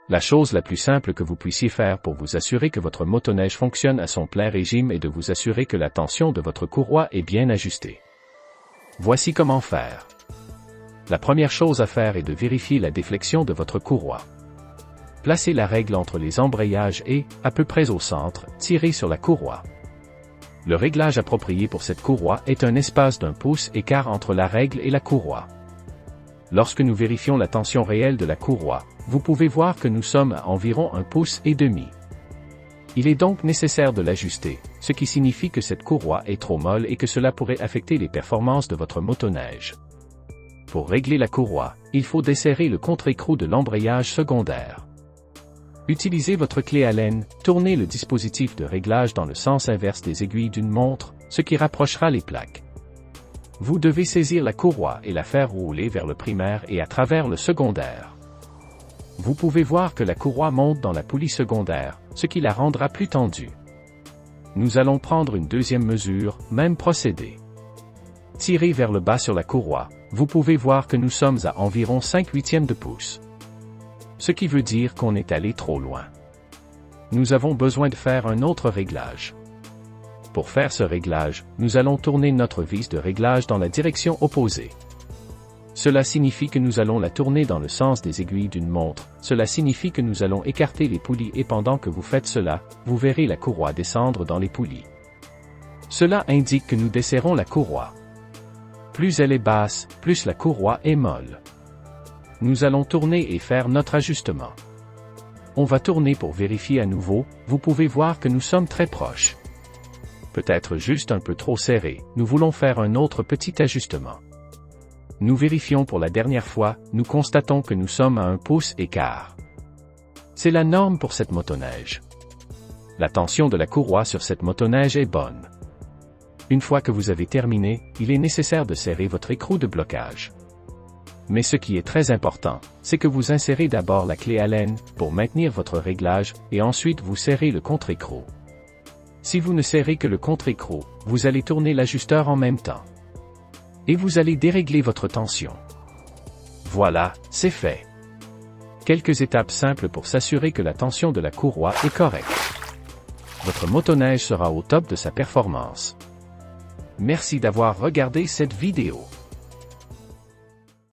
La chose la plus simple que vous puissiez faire pour vous assurer que votre motoneige fonctionne à son plein régime est de vous assurer que la tension de votre courroie est bien ajustée. Voici comment faire. La première chose à faire est de vérifier la déflexion de votre courroie. Placez la règle entre les embrayages et, à peu près au centre, tirez sur la courroie. Le réglage approprié pour cette courroie est un espace d'1 pouce écart entre la règle et la courroie. Lorsque nous vérifions la tension réelle de la courroie, vous pouvez voir que nous sommes à environ 1,5 pouces. Il est donc nécessaire de l'ajuster, ce qui signifie que cette courroie est trop molle et que cela pourrait affecter les performances de votre motoneige. Pour régler la courroie, il faut desserrer le contre-écrou de l'embrayage secondaire. Utilisez votre clé Allen, tournez le dispositif de réglage dans le sens inverse des aiguilles d'une montre, ce qui rapprochera les plaques. Vous devez saisir la courroie et la faire rouler vers le primaire et à travers le secondaire. Vous pouvez voir que la courroie monte dans la poulie secondaire, ce qui la rendra plus tendue. Nous allons prendre une deuxième mesure, même procédé. Tirez vers le bas sur la courroie, vous pouvez voir que nous sommes à environ 5/8 de pouce. Ce qui veut dire qu'on est allé trop loin. Nous avons besoin de faire un autre réglage. Pour faire ce réglage, nous allons tourner notre vis de réglage dans la direction opposée. Cela signifie que nous allons la tourner dans le sens des aiguilles d'une montre, cela signifie que nous allons écarter les poulies et pendant que vous faites cela, vous verrez la courroie descendre dans les poulies. Cela indique que nous desserrons la courroie. Plus elle est basse, plus la courroie est molle. Nous allons tourner et faire notre ajustement. On va tourner pour vérifier à nouveau, vous pouvez voir que nous sommes très proches. Peut-être juste un peu trop serré, nous voulons faire un autre petit ajustement. Nous vérifions pour la dernière fois, nous constatons que nous sommes à 1 pouce écart. C'est la norme pour cette motoneige. La tension de la courroie sur cette motoneige est bonne. Une fois que vous avez terminé, il est nécessaire de serrer votre écrou de blocage. Mais ce qui est très important, c'est que vous insérez d'abord la clé Allen pour maintenir votre réglage et ensuite vous serrez le contre-écrou. Si vous ne serrez que le contre-écrou, vous allez tourner l'ajusteur en même temps. Et vous allez dérégler votre tension. Voilà, c'est fait. Quelques étapes simples pour s'assurer que la tension de la courroie est correcte. Votre motoneige sera au top de sa performance. Merci d'avoir regardé cette vidéo.